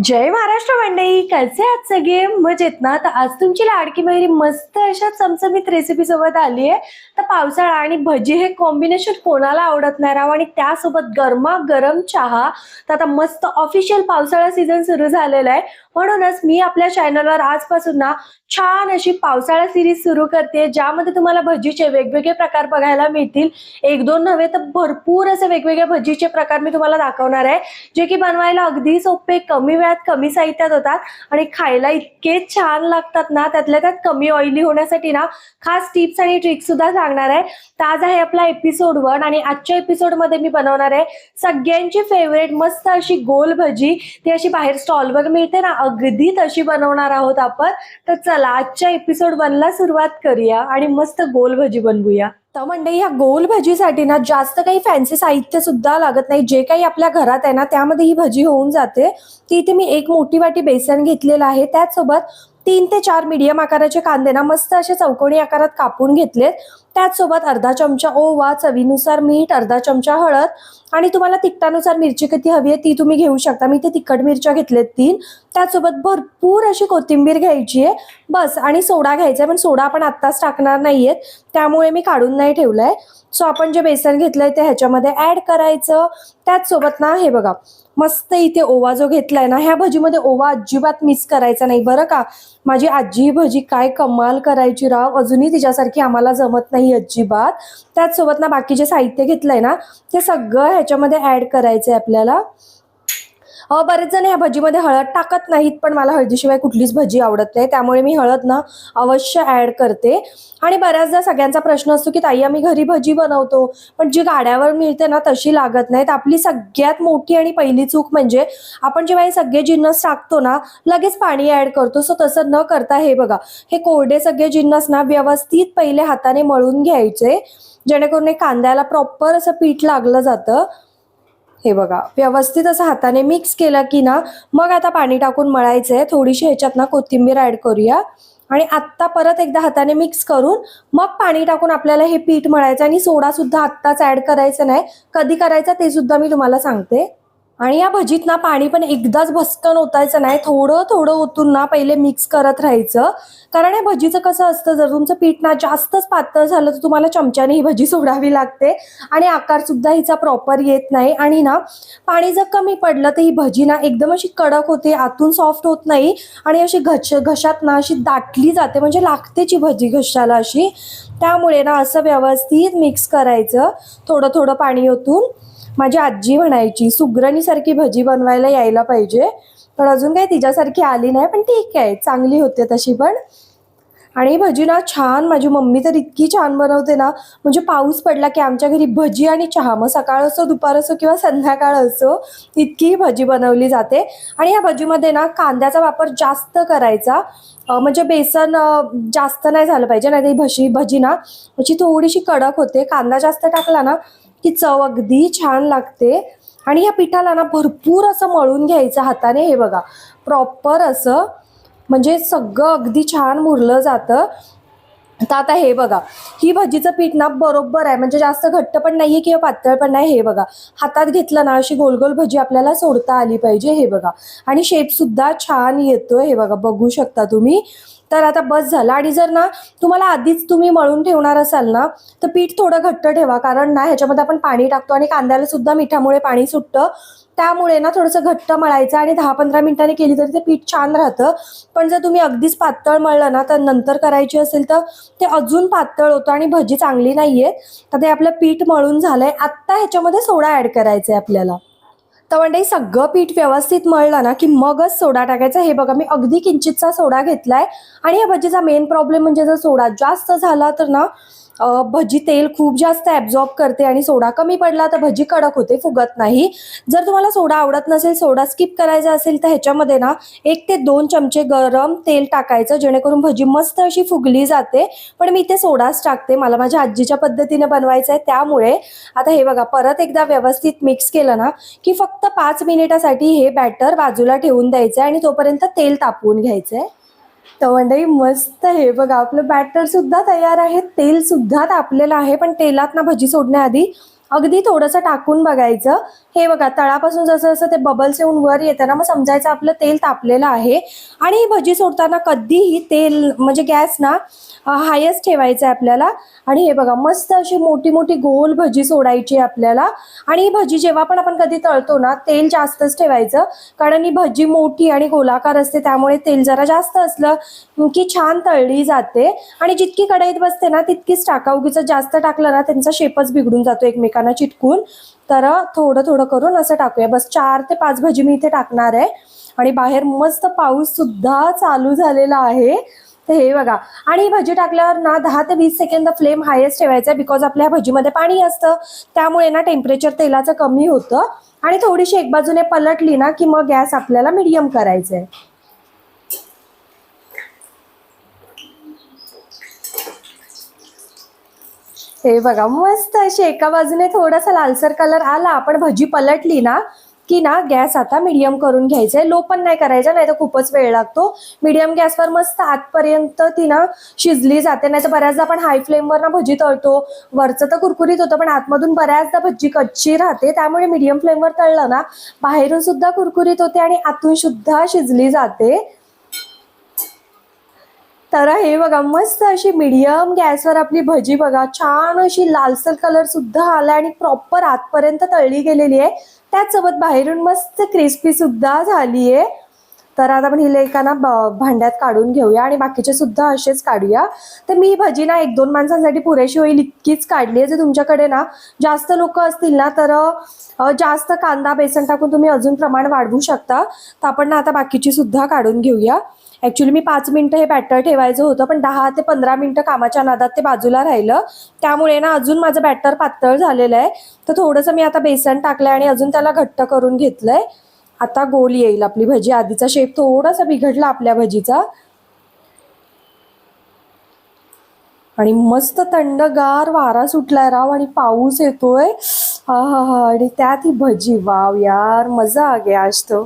जय महाराष्ट्र मंडळी, कसे आहात सगळे? मजेत ना? तर आज तुमची लाडकी बहिणी मस्त अशा चमचमीत रेसिपी सोबत आली आहे. तर पावसाळा आणि भजी हे कॉम्बिनेशन कोणाला आवडत नाही राव, आणि त्यासोबत गरमागरम चहा. तर आता मस्त ऑफिशियल पावसाळा सीझन सुरू झालेला आहे. म्हणूनच मी आपल्या चॅनलवर आजपासून ना छान अशी पावसाळा सिरीज सुरू करते, ज्यामध्ये तुम्हाला भजीचे वेगवेगळे प्रकार बघायला मिळतील. एक दोन नव्हे तर भरपूर असे वेगवेगळे भजीचे प्रकार मी तुम्हाला दाखवणार आहे, जे की बनवायला अगदी सोपे, कमी वेळात कमी साहित्यात होतात आणि खायला इतके छान लागतात ना. त्यातल्या त्यात कमी ऑइली होण्यासाठी ना खास टिप्स आणि ट्रिक्स सुद्धा सांगणार आहे. तर आज आहे आपला एपिसोड 1 आणि आजच्या एपिसोड मध्ये मी बनवणार आहे सगळ्यांची फेवरेट मस्त अशी गोल भजी. ती अशी बाहेर स्टॉलवर मिळते ना, अगदी तशी बनवणार आहोत आपण. तर चला आजच्या एपिसोड 1 ला सुरुवात करूया आणि मस्त गोल भजी बनवूया. तर मंडळी, ह्या गोल भजीसाठी ना जास्त काही फॅन्सी साहित्य सुद्धा लागत नाही. जे काही आपल्या घरात आहे ना त्यामध्ये ही भजी होऊन जाते. ती इथे मी एक मोठी वाटी बेसन घेतलेलं आहे. त्याचसोबत 3 ते 4 मीडियम आकाराचे कांदे ना मस्त असे चौकोनी आकारात कापून घेतलेत. त्याचसोबत अर्धा चमचा ओवा, चवीनुसार मीठ, अर्धा चमचा हळद आणि तुम्हाला तिखटानुसार मिरची किती हवी आहे ती तुम्ही घेऊ शकता. मी इथे तिखट मिरच्या घेतलेत 3. त्याचसोबत भरपूर अशी कोथिंबीर घ्यायची आहे बस, आणि सोडा घ्यायचा आहे. पण सोडा आपण आत्ताच टाकणार नाहीये, त्यामुळे मी काढून नाही ठेवलाय. सो आपण जे बेसन घेतलंय ते ह्याच्यामध्ये ऍड करायचं. त्याचसोबत ना हे बघा, मस्त इथे ओवा जो घेतलाय ना, ह्या भजीमध्ये ओवा अजिबात मिक्स करायचा नाही बरं का. माझी आजी ही भजी काय कमाल करायची राव, अजूनही तिच्यासारखी आम्हाला जमत नाही अजिबात. त्याचसोबत ना बाकी जे साहित्य घेतलंय ना ते सगळं ह्याच्यामध्ये ऍड करायचंय आपल्याला. बरेच जण ह्या भजीमध्ये हळद टाकत नाहीत, पण मला हळदीशिवाय कुठलीच भजी आवडत नाही, त्यामुळे मी हळद ना अवश्य ऍड करते. आणि बऱ्याचदा सगळ्यांचा प्रश्न असतो की ताई आम्ही घरी भजी बनवतो, पण जी गाड्यावर मिळते ना तशी लागत नाहीत. आपली सगळ्यात मोठी आणि पहिली चूक म्हणजे आपण जेव्हा हे सगळे जिन्नस टाकतो ना लगेच पाणी ऍड करतो. सो तसं न करता हे बघा, हे कोरडे सगळे जिन्नस ना व्यवस्थित पहिले हाताने मळून घ्यायचे, जेणेकरून हे कांद्याला प्रॉपर असं पीठ लागलं जातं. हे बघा, व्यवस्थित असं हाताने मिक्स केलं की ना मग आता पाणी टाकून मळायचंय. थोडीशी ह्याच्यात ना कोथिंबीर ऍड करूया आणि आत्ता परत एकदा हाताने मिक्स करून मग पाणी टाकून आपल्याला हे पीठ मळायचं. आणि सोडा सुद्धा आत्ताच ऍड करायचं नाही, कधी करायचं ते सुद्धा मी तुम्हाला सांगते. आणि या भजीत ना पाणी पण एकदाच भस्कन ओतायचं नाही, थोडं थोडं ओतून ना पहिले मिक्स करत राहायचं. कारण या भजीचं कसं असतं, जर तुमचं पीठ ना जास्तच पातळ झालं तर तुम्हाला चमच्याने ही भजी सोडावी लागते आणि आकार सुद्धा हिचा प्रॉपर येत नाही. आणि ना पाणी जर कमी पडलं तर ही भजी ना एकदम अशी कडक होते, आतून सॉफ्ट होत नाही आणि अशी घशात ना अशी दाटली जाते, म्हणजे लागतेची भजी घशाला अशी. त्यामुळे ना असं व्यवस्थित मिक्स करायचं थोडं थोडं पाणी ओतून. माझी आजी म्हणायची सुगरणीसारखी भजी बनवायला यायला पाहिजे, पण अजून काही तिच्यासारखी आली नाही, पण ठीक आहे, चांगली होते तशी पण. आणि भजी ना छान, माझी मम्मी तर इतकी छान बनवते ना, म्हणजे पाऊस पडला की आमच्या घरी भजी आणि चहा, मग सकाळ असो, दुपार असो किंवा संध्याकाळ असो, इतकी भजी बनवली जाते. आणि या भजीमध्ये ना कांद्याचा वापर जास्त करायचा, म्हणजे बेसन जास्त नाही झालं पाहिजे, नाही ही भजी ना अशी थोडीशी कडक होते. कांदा जास्त टाकला ना की चव अगदी छान लागते. आणि या पिठाला ना भरपूर असं मळून घ्यायचं हाताने. हे बघा, प्रॉपर असं, म्हणजे सगळं अगदी छान मुरलं जातं. तर आता हे बघा, ही भजीचं पीठ ना बरोबर आहे, म्हणजे जास्त घट्ट पण नाहीये किंवा पातळ पण नाही. हे बघा, हातात घेतलं ना अशी गोल गोल भजी आपल्याला सोडता आली पाहिजे. हे बघा, आणि शेप सुद्धा छान येतोय, हे बघा, बघू शकता तुम्ही. तर आता बस झालं. आणि जर ना तुम्हाला आधीच तुम्ही मळून ठेवणार असाल ना तर पीठ थोडं घट्ट ठेवा, कारण ना ह्याच्यामध्ये आपण पाणी टाकतो आणि कांद्याला सुद्धा मिठामुळे पाणी सुटतं. त्यामुळे ना थोडंसं घट्ट मळायचं आणि 10-15 मिनिटांनी केली तरी ते पीठ छान राहतं. पण जर तुम्ही अगदीच पातळ मळलं ना तर नंतर करायची असेल तर ते अजून पातळ होतं आणि भजी चांगली नाहीये. तर ते आपलं पीठ मळून झालंय. आत्ता ह्याच्यामध्ये सोडा ऍड करायचा आहे आपल्याला. तर म्हणजे सगळं पीठ व्यवस्थित मळलं ना की मगच सोडा टाकायचा. हे बघा, मी अगदी किंचितचा सोडा घेतलाय. आणि या भजीचा मेन प्रॉब्लेम म्हणजे जर सोडा जास्त झाला तर ना भजी तेल खूप जास्त ॲब्झॉर्ब करते, आणि सोडा कमी पडला तर भजी कडक होते, फुगत नाही. जर तुम्हाला सोडा आवडत नसेल, सोडा स्किप करायचा असेल, तर ह्याच्यामध्ये ना 1 ते 2 चमचे गरम तेल टाकायचं, जेणेकरून भजी मस्त अशी फुगली जाते. पण मी इथे सोडाच टाकते, मला माझ्या आजीच्या पद्धतीने बनवायचं आहे त्यामुळे. आता हे बघा, परत एकदा व्यवस्थित मिक्स केलं ना की फक्त 5 मिनिटासाठी हे बॅटर बाजूला ठेवून द्यायचं आणि तोपर्यंत तेल तापवून घ्यायचंय. तर मंडळी मस्त, हे बघा, आपलं बॅटर सुद्धा तयार आहे, तेल सुद्धा तापलेलं आहे. पण तेलात ना भजी सोडण्याआधी अगदी थोडंसं टाकून बघायचं, हे बघा तळापासून जसं जसं ते बबल्स येऊन वर येतं ना, मग समजायचं आपलं तेल तापलेलं आहे. आणि ही भजी सोडताना कधीही तेल म्हणजे गॅस ना हायच ठेवायचं आहे आपल्याला. आणि हे बघा मस्त अशी मोठी मोठी गोल भजी सोडायची आहे आपल्याला. आणि ही भजी जेव्हा पण आपण कधी तळतो ना, तेल जास्तच ठेवायचं, कारण ही भजी मोठी आणि गोलाकार असते, त्यामुळे तेल जरा जास्त असलं की छान तळली जाते. आणि जितकी कढईत बसते ना तितकीच टाका, उगीच जास्त टाकलं ना त्यांचा शेपच बिघडून जातो एकमेकांना चिटकून. तर थोडं थोडं करून असं टाकूया. बस 4 ते 5 भजी मी इथे टाकणार आहे. आणि बाहेर मस्त पाऊस सुद्धा चालू झालेला आहे. तर हे बघा, आणि ही भजी टाकल्यावर ना 10 ते 20 सेकंद फ्लेम हायच ठेवायचा, बिकॉज आपल्या भजीमध्ये पाणी असतं, त्यामुळे ना टेम्परेचर तेलाचं कमी होतं. आणि थोडीशी एक बाजूने पलटली ना की मग गॅस आपल्याला मीडियम करायचा आहे. हे बघा मस्त अशी एका बाजूने थोडासा लालसर कलर आला, आपण भजी पलटली ना की ना गॅस आता मीडियम करून घ्यायचंय. लो पण नाही करायचा, नाही तर खूपच वेळ लागतो. मीडियम गॅसवर मस्त आतपर्यंत ती ना शिजली जाते. नाही तर बऱ्याचदा आपण हाय फ्लेमवर ना भजी तळतो, वरचं तर कुरकुरीत होतं पण आतमधून बऱ्याचदा भजी कच्ची राहते. त्यामुळे मीडियम फ्लेमवर तळलं ना बाहेरून सुद्धा कुरकुरीत होते आणि आतून सुद्धा शिजली जाते. तर हे बघा मस्त अशी मीडियम गॅसवर आपली भजी बघा छान अशी लालसर कलर सुद्धा आला आणि प्रॉपर आतपर्यंत तळली गेलेली आहे. त्याचसोबत बाहेरून मस्त क्रिस्पी सुद्धा झाली आहे. तर आता आपण हिला एका ना भांड्यात काढून घेऊया आणि बाकीचे सुद्धा असेच काढूया. तर मी ही भजी ना 1-2 माणसांसाठी पुरेशी होईल इतकीच काढली आहे. जर तुमच्याकडे ना जास्त लोक असतील ना तर जास्त कांदा बेसन टाकून तुम्ही अजून प्रमाण वाढवू शकता. तर आपण ना आता बाकीची सुद्धा काढून घेऊया. ॲक्च्युली मी 5 मिनिटं हे बॅटर ठेवायचं होतं, पण 10 ते 15 मिनिटं कामाच्या नादात ते बाजूला राहिलं. त्यामुळे ना अजून माझं बॅटर पातळ झालेलं आहे. तर थोडंसं मी आता बेसन टाकलंय आणि अजून त्याला घट्ट करून घेतलंय. आता गोल येईल आपली भजी. आधीचा शेप थोडासा बिघडला आपल्या भजीचा. आणि मस्त थंडगार वारा सुटलाय राव आणि पाऊस येतोय. हा हा हा, आणि त्यात ही भजी, वाव यार मजा आ गया आज तो.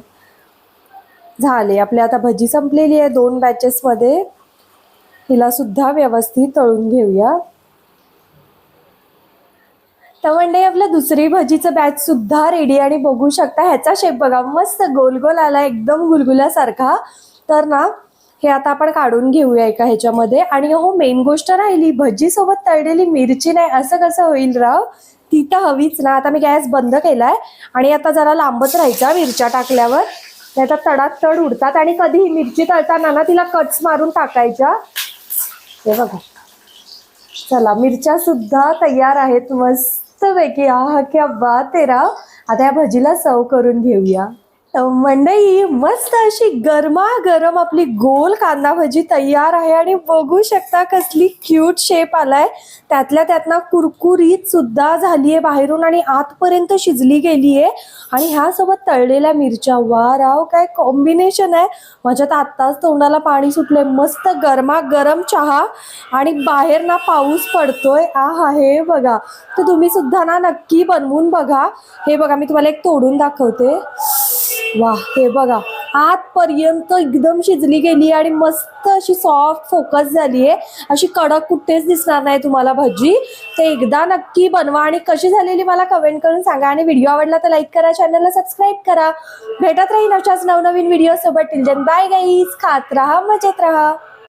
झाले आपली आता भजी संपलेली आहे 2 बॅचेसमध्ये. हिला सुद्धा व्यवस्थित तळून घेऊया. तर म्हणजे आपलं दुसरी भजीचं बॅच सुद्धा रेडी आणि बघू शकता ह्याचा शेप बघा मस्त गोल गोल आला एकदम गुलगुल्यासारखा. तर ना हे आता आपण काढून घेऊया एका ह्याच्यामध्ये. आणि हो मेन गोष्ट राहिली, भजी सोबत तळलेली मिरची नाही असं कसं होईल राव, ती तर हवीच ना. आता मी गॅस बंद केलाय आणि आता जरा लांबच राहायचा मिरच्या टाकल्यावर, त्याचा तडात तड उडतात. आणि कधीही मिरची तळताना ना तिला कट्स मारून टाकायच्या. हे बघा, चला मिरच्या सुद्धा तयार आहेत मस्त पैकी. हा क्या बात आहे राव. आता या भजीला सर्व करून घेऊया. मंडई मस्त अशी गरमागरम आपली गोल कांदा भजी तयार आहे. आणि बघू शकता कसली क्यूट शेप आलाय. त्यातल्या त्यात ना कुरकुरीत सुद्धा झाली आहे बाहेरून आणि आतपर्यंत शिजली गेली आहे. आणि ह्यासोबत तळलेल्या मिरच्या, वा राव काय कॉम्बिनेशन आहे. माझ्या तर आत्ताच तोंडाला पाणी सुटलंय. मस्त गरमागरम चहा आणि बाहेर ना पाऊस पडतोय. हा हे बघा, तर तुम्ही सुद्धा ना नक्की बनवून बघा. हे बघा मी तुम्हाला एक तोडून दाखवते. वा, हे बघा आतपर्यंत एकदम शिजली गेली आणि मस्त अशी सॉफ्ट फोकस झाली आहे. अशी कडक कुठेच दिसणार नाही तुम्हाला भजी. तर एकदा नक्की बनवा आणि कशी झालेली मला कमेंट करून सांगा. आणि व्हिडिओ आवडला तर लाईक करा, चॅनलला सबस्क्राईब करा. भेटत राहील अशाच नवनवीन व्हिडिओ सोबत. टिल देन बाय गाईज, खात राहा मजेत राहा.